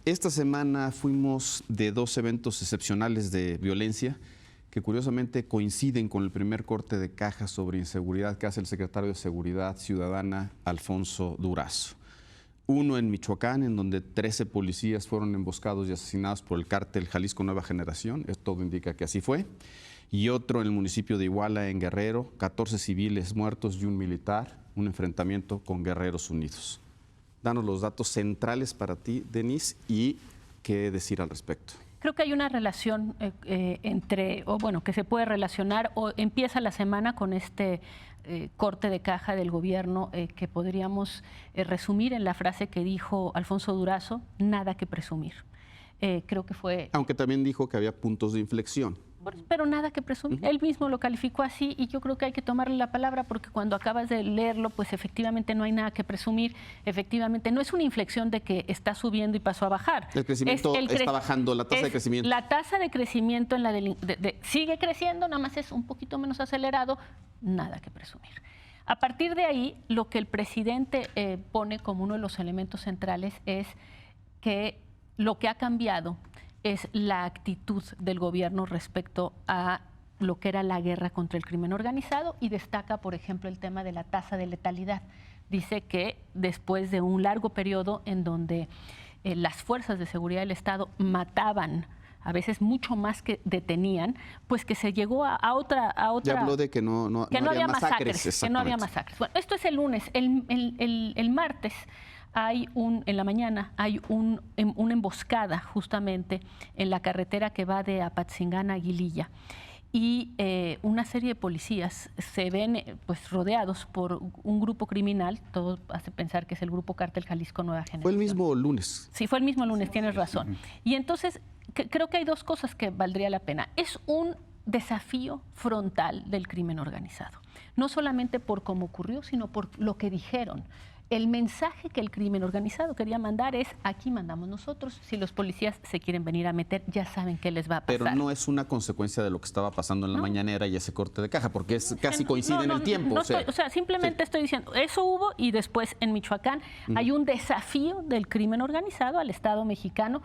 Esta semana fuimos de dos eventos excepcionales de violencia que curiosamente coinciden con el primer corte de caja sobre inseguridad que hace el secretario de Seguridad Ciudadana, Alfonso Durazo. Uno en Michoacán, en donde 13 policías fueron emboscados y asesinados por el cártel Jalisco Nueva Generación, todo indica que así fue. Y otro en el municipio de Iguala, en Guerrero, 14 civiles muertos y un militar, un enfrentamiento con Guerreros Unidos. Danos los datos centrales para ti, Denise, y qué decir al respecto. Creo que hay una relación que se puede relacionar, o empieza la semana con este corte de caja del gobierno que podríamos resumir en la frase que dijo Alfonso Durazo: nada que presumir. Creo que fue... Aunque también dijo que había puntos de inflexión. Pero nada que presumir. Él mismo lo calificó así y yo creo que hay que tomarle la palabra porque cuando acabas de leerlo, pues efectivamente no hay nada que presumir. Efectivamente, no es una inflexión de que está subiendo y pasó a bajar. El crecimiento está bajando, la tasa de crecimiento. La tasa de crecimiento en sigue creciendo, nada más es un poquito menos acelerado, nada que presumir. A partir de ahí, lo que el presidente pone como uno de los elementos centrales es que lo que ha cambiado es la actitud del gobierno respecto a lo que era la guerra contra el crimen organizado y destaca, por ejemplo, el tema de la tasa de letalidad. Dice que después de un largo periodo en donde las fuerzas de seguridad del Estado mataban, a veces mucho más que detenían, pues que se llegó a otra... Ya habló de que no había masacres. Que no había masacres. Bueno, esto es el lunes. El martes en la mañana hay una emboscada justamente en la carretera que va de Apatzingán a Aguililla. Y una serie de policías se ven pues rodeados por un grupo criminal, todo hace pensar que es el grupo Cártel Jalisco Nueva Generación. Fue el mismo lunes. Sí, fue el mismo lunes, tienes razón. Y entonces creo que hay dos cosas que valdría la pena. Es un desafío frontal del crimen organizado, no solamente por cómo ocurrió, sino por lo que dijeron. El mensaje que el crimen organizado quería mandar es: aquí mandamos nosotros, si los policías se quieren venir a meter, ya saben qué les va a pasar. Pero no es una consecuencia de lo que estaba pasando en la mañanera y ese corte de caja, porque casi coincide en el tiempo. Simplemente estoy diciendo, eso hubo y después en Michoacán hay un desafío del crimen organizado al Estado mexicano,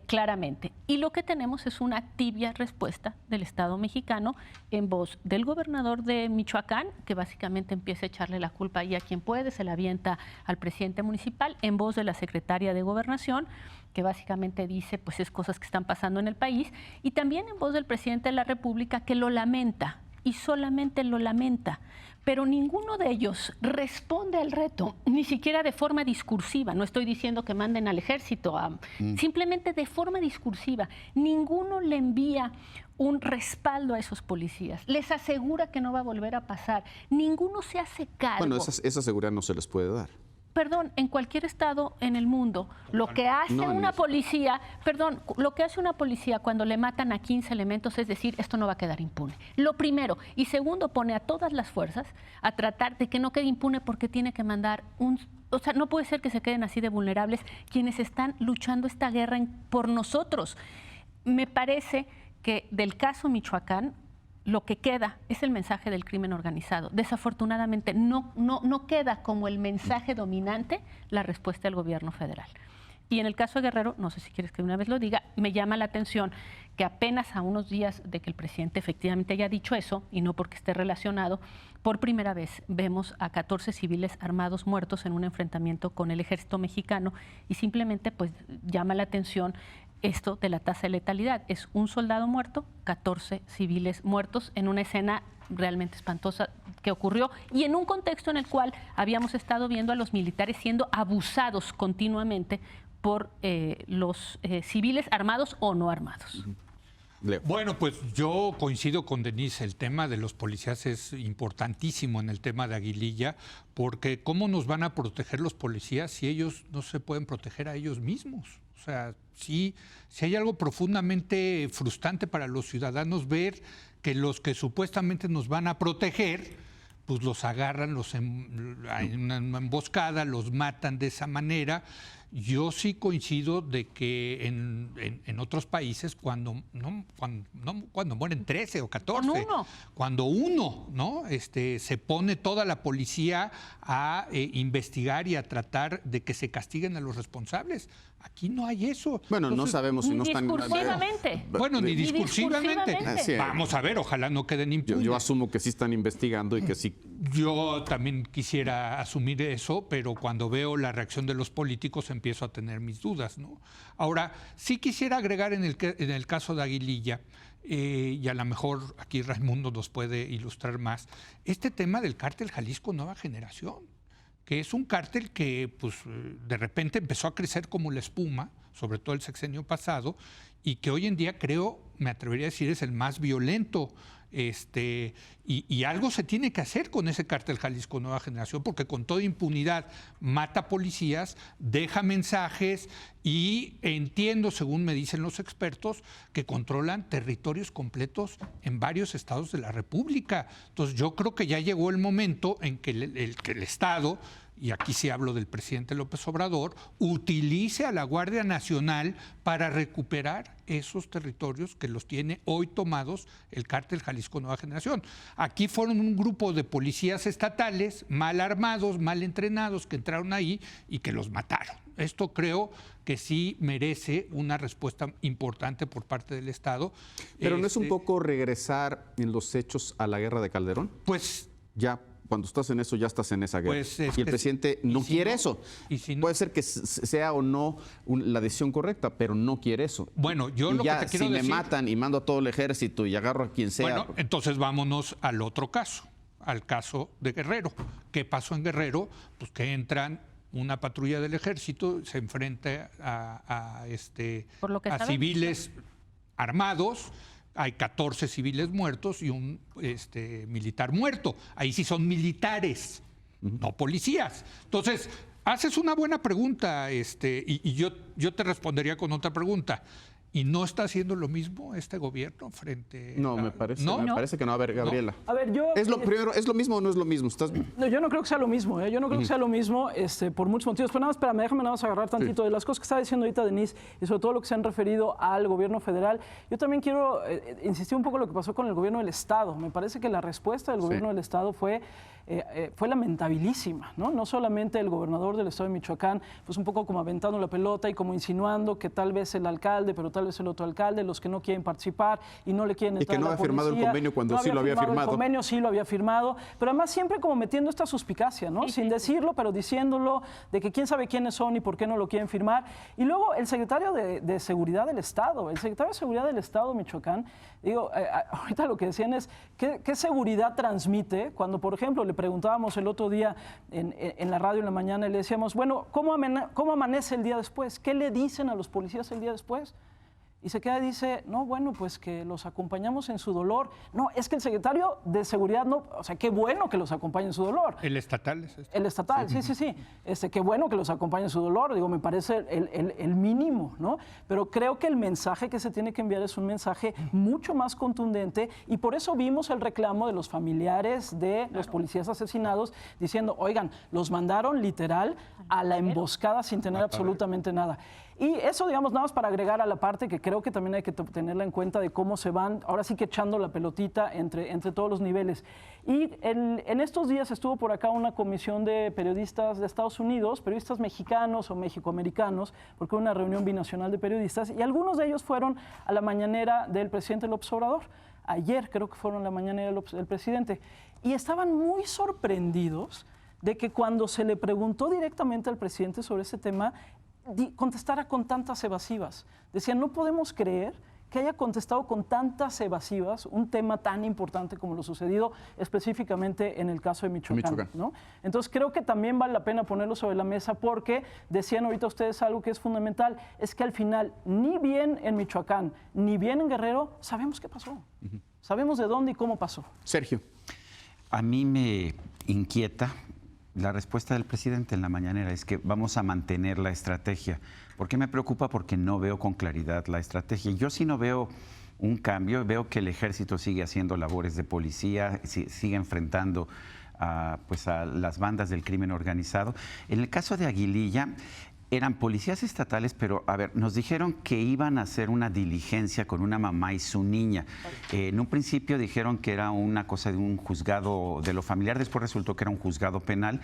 claramente. Y lo que tenemos es una tibia respuesta del Estado mexicano en voz del gobernador de Michoacán, que básicamente empieza a echarle la culpa ahí a quien puede, se la avienta al presidente municipal, en voz de la secretaria de Gobernación, que básicamente dice pues es cosas que están pasando en el país, y también en voz del presidente de la República, que lo lamenta, y solamente lo lamenta. Pero ninguno de ellos responde al reto, ni siquiera de forma discursiva. No estoy diciendo que manden al ejército, simplemente de forma discursiva. Ninguno le envía un respaldo a esos policías. Les asegura que no va a volver a pasar. Ninguno se hace cargo. Bueno, esa seguridad no se les puede dar. Perdón, en cualquier estado en el mundo, lo que hace una policía cuando le matan a 15 elementos es decir, esto no va a quedar impune. Lo primero. Y segundo, pone a todas las fuerzas a tratar de que no quede impune porque tiene que mandar no puede ser que se queden así de vulnerables quienes están luchando esta guerra por nosotros. Me parece que del caso Michoacán, lo que queda es el mensaje del crimen organizado. Desafortunadamente no queda como el mensaje dominante la respuesta del gobierno federal. Y en el caso de Guerrero, no sé si quieres que una vez lo diga, me llama la atención que apenas a unos días de que el presidente efectivamente haya dicho eso, y no porque esté relacionado, por primera vez vemos a 14 civiles armados muertos en un enfrentamiento con el ejército mexicano, y simplemente pues llama la atención esto de la tasa de letalidad. Es un soldado muerto, 14 civiles muertos en una escena realmente espantosa que ocurrió y en un contexto en el cual habíamos estado viendo a los militares siendo abusados continuamente por los civiles armados o no armados. Leo. Bueno, pues yo coincido con Denise, el tema de los policías es importantísimo en el tema de Aguililla, porque ¿cómo nos van a proteger los policías si ellos no se pueden proteger a ellos mismos? O sea, si hay algo profundamente frustrante para los ciudadanos ver que los que supuestamente nos van a proteger, pues los agarran en una emboscada, los matan de esa manera. Yo sí coincido de que en otros países cuando mueren 13 o 14, cuando uno ¿no? Se pone toda la policía a investigar y a tratar de que se castiguen a los responsables. Aquí no hay eso. Bueno, Entonces, no sabemos si no están... Discursivamente. Bueno, ni discursivamente. Sí. Vamos a ver, ojalá no queden impunes. Yo asumo que sí están investigando y que sí. Yo también quisiera asumir eso, pero cuando veo la reacción de los políticos empiezo a tener mis dudas, ¿no? Ahora, sí quisiera agregar en el caso de Aguililla, y a lo mejor aquí Raimundo nos puede ilustrar más, este tema del cártel Jalisco Nueva Generación, que es un cártel que pues, de repente empezó a crecer como la espuma, sobre todo el sexenio pasado, y que hoy en día creo, me atrevería a decir, es el más violento. Y algo se tiene que hacer con ese cártel Jalisco Nueva Generación, porque con toda impunidad mata policías, deja mensajes y entiendo, según me dicen los expertos, que controlan territorios completos en varios estados de la República. Entonces yo creo que ya llegó el momento en que el Estado, y aquí sí hablo del presidente López Obrador, utilice a la Guardia Nacional para recuperar esos territorios que los tiene hoy tomados el cártel Jalisco Nueva Generación. Aquí fueron un grupo de policías estatales mal armados, mal entrenados, que entraron ahí y que los mataron. Esto creo que sí merece una respuesta importante por parte del Estado. Pero ¿no es un poco regresar en los hechos a la guerra de Calderón? Pues ya. Cuando estás en eso, ya estás en esa guerra. Pues y el presidente no quiere eso. ¿Y si no? Puede ser que sea o no la decisión correcta, pero no quiere eso. Bueno, yo y lo ya, que te quiero si decir... me matan y mando a todo el ejército y agarro a quien sea... Bueno, entonces vámonos al otro caso, al caso de Guerrero. ¿Qué pasó en Guerrero? Pues que entran una patrulla del ejército, se enfrenta a civiles armados. Hay 14 civiles muertos y un militar muerto. Ahí sí son militares, no policías. Entonces, haces una buena pregunta y yo te respondería con otra pregunta. ¿Y no está haciendo lo mismo este gobierno frente No, me parece que no. A ver, Gabriela. A ver, yo... Primero, ¿es lo mismo o no es lo mismo? No, yo no creo que sea lo mismo, Yo no creo que sea lo mismo por muchos motivos. Pero nada más, espérame, déjame nada más agarrar tantito de las cosas que está diciendo ahorita Denise y sobre todo lo que se han referido al gobierno federal. Yo también quiero insistir un poco en lo que pasó con el gobierno del Estado. Me parece que la respuesta del gobierno del Estado fue lamentabilísima, ¿no? No solamente el gobernador del Estado de Michoacán, pues un poco como aventando la pelota y como insinuando que tal vez el alcalde, pero tal vez el otro alcalde, los que no quieren participar y no le quieren entrar a la policía. Y que no había firmado el convenio cuando sí lo había firmado. El convenio sí lo había firmado, pero además siempre como metiendo esta suspicacia, ¿no? Sin decirlo, pero diciéndolo, de que quién sabe quiénes son y por qué no lo quieren firmar. Y luego el secretario de Seguridad del Estado, de Michoacán, digo, ahorita lo que decían es, ¿qué seguridad transmite cuando, por ejemplo, le preguntábamos el otro día en la radio en la mañana y le decíamos, bueno, ¿cómo amanece el día después? ¿Qué le dicen a los policías el día después? Y se queda y dice, no, bueno, pues que los acompañamos en su dolor. No, es que el secretario de Seguridad no, o sea, qué bueno que los acompañe en su dolor. ¿El estatal es El estatal, sí. Qué bueno que los acompañe en su dolor, digo, me parece el mínimo, ¿no? Pero creo que el mensaje que se tiene que enviar es un mensaje mucho más contundente y por eso vimos el reclamo de los familiares de los policías asesinados diciendo, oigan, los mandaron literal a la emboscada sin tener absolutamente nada. Y eso, digamos, nada más para agregar a la parte que creo que también hay que tenerla en cuenta de cómo se van, ahora sí que echando la pelotita entre todos los niveles. Y en estos días estuvo por acá una comisión de periodistas de Estados Unidos, periodistas mexicanos o mexicoamericanos, porque hubo una reunión binacional de periodistas, y algunos de ellos fueron a la mañanera del presidente López Obrador. Ayer creo que fueron a la mañanera del presidente. Y estaban muy sorprendidos de que cuando se le preguntó directamente al presidente sobre ese tema, contestara con tantas evasivas. Decían, no podemos creer que haya contestado con tantas evasivas un tema tan importante como lo sucedido específicamente en el caso de Michoacán. ¿No? Entonces creo que también vale la pena ponerlo sobre la mesa porque decían ahorita ustedes algo que es fundamental, es que al final ni bien en Michoacán ni bien en Guerrero sabemos qué pasó. Sabemos de dónde y cómo pasó. Sergio. A mí me inquieta la respuesta del presidente en la mañanera, es que vamos a mantener la estrategia. ¿Por qué me preocupa? Porque no veo con claridad la estrategia. Yo sí no veo un cambio, veo que el ejército sigue haciendo labores de policía, sigue enfrentando a las bandas del crimen organizado. En el caso de Aguililla, eran policías estatales, pero, a ver, nos dijeron que iban a hacer una diligencia con una mamá y su niña. En un principio dijeron que era una cosa de un juzgado de lo familiar, después resultó que era un juzgado penal.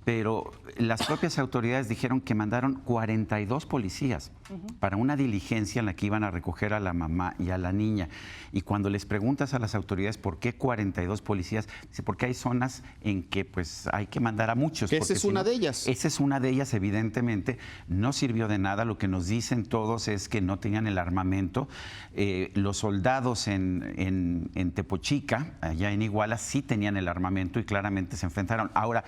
pero las propias autoridades dijeron que mandaron 42 policías para una diligencia en la que iban a recoger a la mamá y a la niña. Y cuando les preguntas a las autoridades por qué 42 policías, dice, porque hay zonas en que pues hay que mandar a muchos. Esa es una de ellas. Esa es una de ellas, evidentemente. No sirvió de nada. Lo que nos dicen todos es que no tenían el armamento. Los soldados en Tepochica, allá en Iguala, sí tenían el armamento y claramente se enfrentaron. Ahora,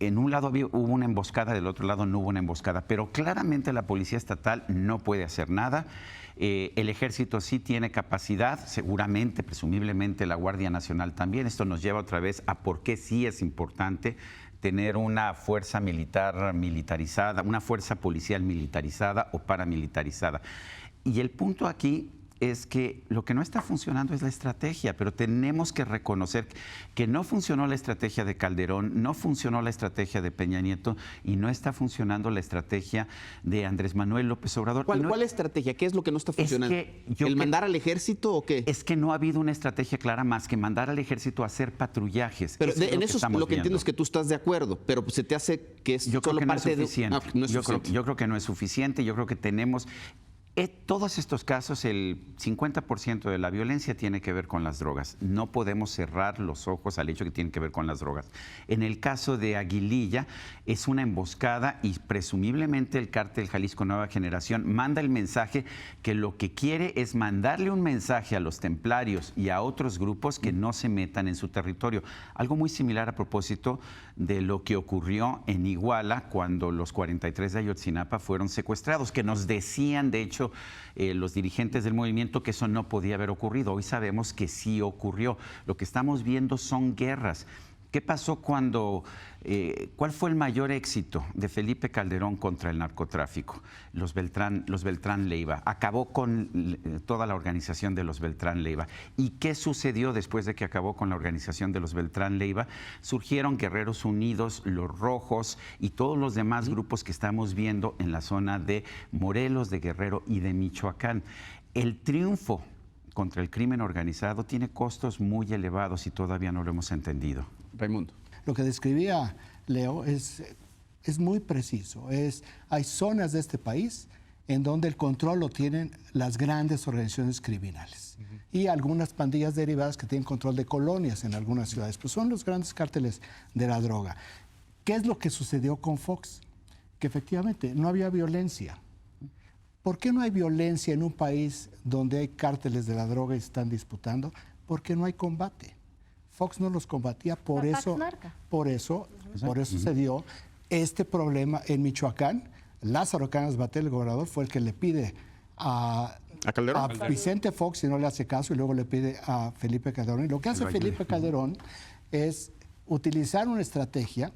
en un lado hubo una emboscada, del otro lado no hubo una emboscada, pero claramente la Policía Estatal no puede hacer nada. El Ejército sí tiene capacidad, seguramente, presumiblemente la Guardia Nacional también. Esto nos lleva otra vez a por qué sí es importante tener una fuerza militar militarizada, una fuerza policial militarizada o paramilitarizada. Y el punto aquí es que lo que no está funcionando es la estrategia, pero tenemos que reconocer que no funcionó la estrategia de Calderón, no funcionó la estrategia de Peña Nieto y no está funcionando la estrategia de Andrés Manuel López Obrador. ¿Cuál estrategia? ¿Qué es lo que no está funcionando? ¿El mandar al ejército o qué? Es que no ha habido una estrategia clara más que mandar al ejército a hacer patrullajes. Pero en eso lo que entiendo es que tú estás de acuerdo, pero se te hace que es yo creo solo que parte no es suficiente. Yo creo que no es suficiente. Yo creo que tenemos... todos estos casos, el 50% de la violencia tiene que ver con las drogas. No podemos cerrar los ojos al hecho que tiene que ver con las drogas. En el caso de Aguililla, es una emboscada y presumiblemente el cártel Jalisco Nueva Generación manda el mensaje que lo que quiere es mandarle un mensaje a los templarios y a otros grupos que no se metan en su territorio. Algo muy similar a propósito de lo que ocurrió en Iguala cuando los 43 de Ayotzinapa fueron secuestrados, que nos decían, de hecho, los dirigentes del movimiento que eso no podía haber ocurrido. Hoy sabemos que sí ocurrió. Lo que estamos viendo son guerras. ¿Qué pasó cuál fue el mayor éxito de Felipe Calderón contra el narcotráfico? Los Beltrán Leiva. Acabó con toda la organización de los Beltrán Leiva. ¿Y qué sucedió después de que acabó con la organización de los Beltrán Leiva? Surgieron Guerreros Unidos, Los Rojos y todos los demás grupos que estamos viendo en la zona de Morelos, de Guerrero y de Michoacán. El triunfo contra el crimen organizado tiene costos muy elevados y todavía no lo hemos entendido. Raimundo. Lo que describía Leo es muy preciso. Hay zonas de este país en donde el control lo tienen las grandes organizaciones criminales y algunas pandillas derivadas que tienen control de colonias en algunas ciudades, pues son los grandes cárteles de la droga. ¿Qué es lo que sucedió con Fox? Que efectivamente no había violencia. ¿Por qué no hay violencia en un país donde hay cárteles de la droga y se están disputando? Porque no hay combate. Fox no los combatía, por eso se dio este problema en Michoacán. Lázaro Cárdenas Batel, el gobernador, fue el que le pide a Vicente Fox, y no le hace caso, y luego le pide a Felipe Calderón. Y lo que hace Felipe Calderón es utilizar una estrategia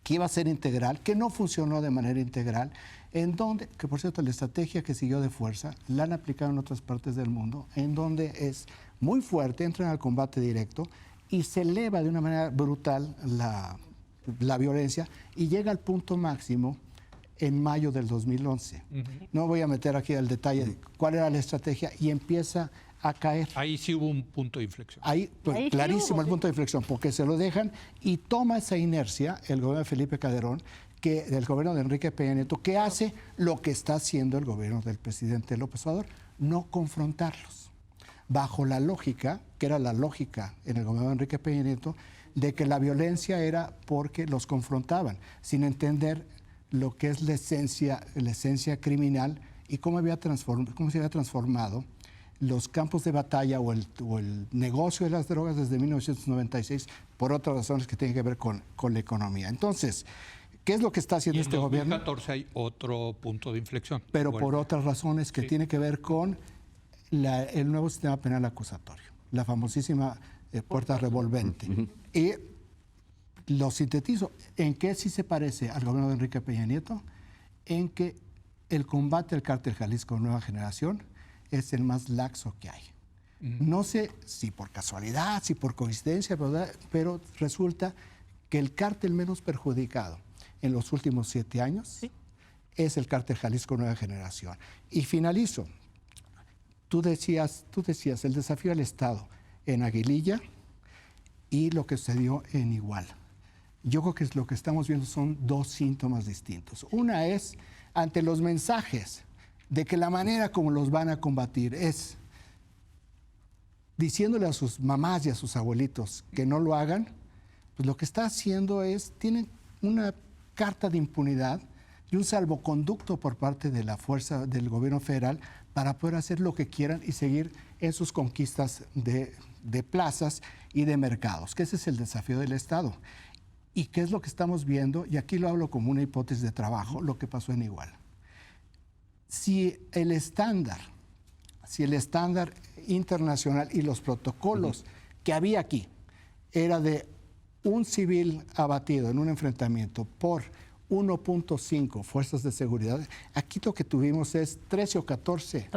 que iba a ser integral, que no funcionó de manera integral, en donde, que por cierto, la estrategia que siguió de fuerza la han aplicado en otras partes del mundo, en donde es muy fuerte, entran al combate directo y se eleva de una manera brutal la violencia y llega al punto máximo en mayo del 2011. No voy a meter aquí el detalle de cuál era la estrategia y empieza a caer. Ahí sí hubo un punto de inflexión. Ahí clarísimo el punto de inflexión, porque se lo dejan y toma esa inercia el gobierno de Felipe Calderón, del gobierno de Enrique Peña Nieto, que hace lo que está haciendo el gobierno del presidente López Obrador, no confrontarlos. Bajo la lógica, que era la lógica en el gobierno de Enrique Peña Nieto, de que la violencia era porque los confrontaban, sin entender lo que es la esencia criminal y cómo se había transformado los campos de batalla o el negocio de las drogas desde 1996 por otras razones que tienen que ver con la economía. Entonces, ¿qué es lo que está haciendo este gobierno? En 2014 hay otro punto de inflexión. Pero por otras razones que tiene que ver con el nuevo sistema penal acusatorio, la famosísima puerta revolvente. Y lo sintetizo, ¿en qué sí se parece al gobierno de Enrique Peña Nieto? En que el combate al cártel Jalisco Nueva Generación es el más laxo que hay. No sé si por casualidad, si por coincidencia, pero resulta que el cártel menos perjudicado en los últimos 7 años es el cártel Jalisco Nueva Generación. Y finalizo. Tú decías el desafío al Estado en Aguililla y lo que sucedió en Iguala. Yo creo que lo que estamos viendo son dos síntomas distintos. Una es ante los mensajes de que la manera como los van a combatir es diciéndole a sus mamás y a sus abuelitos que no lo hagan, pues lo que está haciendo es, tienen una carta de impunidad y un salvoconducto por parte de la fuerza del gobierno federal para poder hacer lo que quieran y seguir en sus conquistas de plazas y de mercados, que ese es el desafío del Estado. ¿Y qué es lo que estamos viendo? Y aquí lo hablo como una hipótesis de trabajo, lo que pasó en Iguala. Si el estándar internacional y los protocolos que había aquí era de un civil abatido en un enfrentamiento por 1.5 fuerzas de seguridad, aquí lo que tuvimos es 13 o 14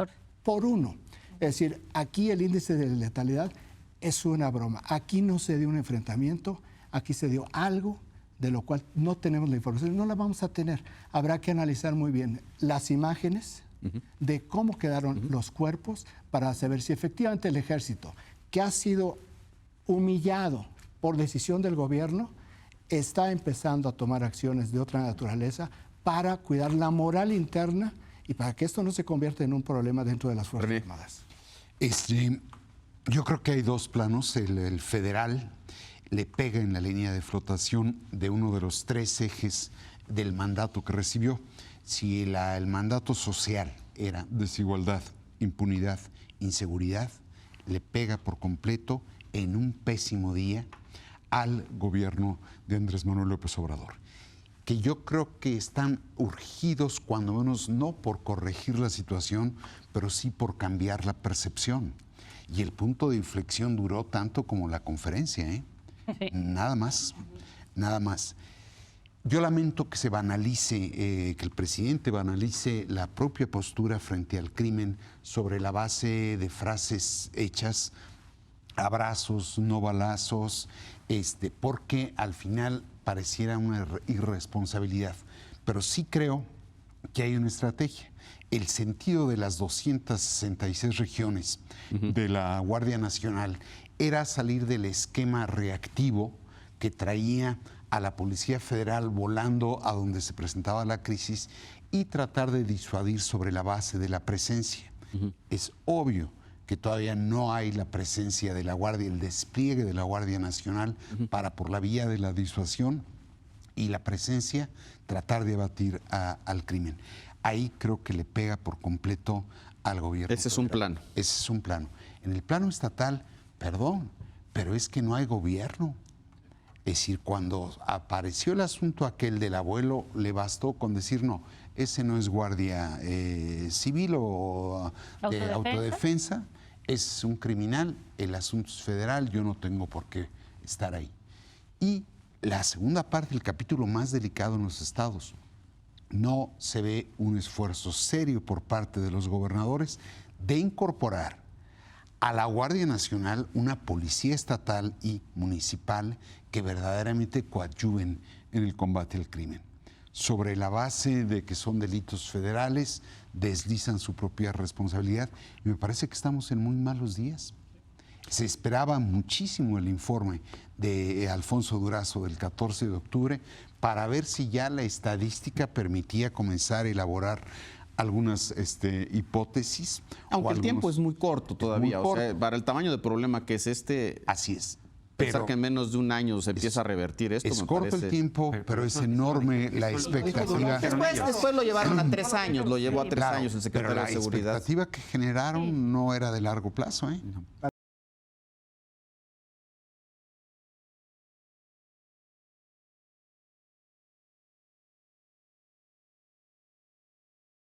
por 1. Es decir, aquí el índice de letalidad es una broma. Aquí no se dio un enfrentamiento, aquí se dio algo de lo cual no tenemos la información, no la vamos a tener. Habrá que analizar muy bien las imágenes de cómo quedaron los cuerpos para saber si efectivamente el ejército, que ha sido humillado por decisión del gobierno, está empezando a tomar acciones de otra naturaleza para cuidar la moral interna y para que esto no se convierta en un problema dentro de las Fuerzas Armadas. Yo creo que hay dos planos. El federal le pega en la línea de flotación de uno de los tres ejes del mandato que recibió. Si el mandato social era desigualdad, impunidad, inseguridad, le pega por completo en un pésimo día al gobierno de Andrés Manuel López Obrador, que yo creo que están urgidos, cuando menos no por corregir la situación, pero sí por cambiar la percepción. Y el punto de inflexión duró tanto como la conferencia, ¿eh? Sí. Nada más, nada más. Yo lamento que se banalice, que el presidente banalice la propia postura frente al crimen sobre la base de frases hechas, abrazos, no balazos, porque al final pareciera una irresponsabilidad. Pero sí creo que hay una estrategia. El sentido de las 266 regiones de la Guardia Nacional era salir del esquema reactivo que traía a la Policía Federal volando a donde se presentaba la crisis y tratar de disuadir sobre la base de la presencia. Es obvio que todavía no hay la presencia de la Guardia, el despliegue de la Guardia Nacional para, por la vía de la disuasión y la presencia, tratar de abatir al crimen. Ahí creo que le pega por completo al gobierno. Ese es un plano. Ese es un plano. En el plano estatal, perdón, pero es que no hay gobierno. Es decir, cuando apareció el asunto aquel del abuelo, le bastó con decir, no, ese no es guardia civil o de autodefensa, es un criminal, el asunto es federal, yo no tengo por qué estar ahí. Y la segunda parte, el capítulo más delicado en los estados, no se ve un esfuerzo serio por parte de los gobernadores de incorporar a la Guardia Nacional una policía estatal y municipal que verdaderamente coadyuven en el combate al crimen. Sobre la base de que son delitos federales, deslizan su propia responsabilidad y me parece que estamos en muy malos días. Se esperaba muchísimo el informe de Alfonso Durazo del 14 de octubre para ver si ya la estadística permitía comenzar a elaborar algunas hipótesis. Aunque el tiempo es muy corto todavía. O sea, para el tamaño de problema que es así es. Pensar que en menos de un año se empieza a revertir esto. Es corto el tiempo, pero es enorme la expectativa. Después lo llevaron a 3 años, lo llevó a 3 años el secretario de Seguridad. La expectativa que generaron no era de largo plazo, ¿eh?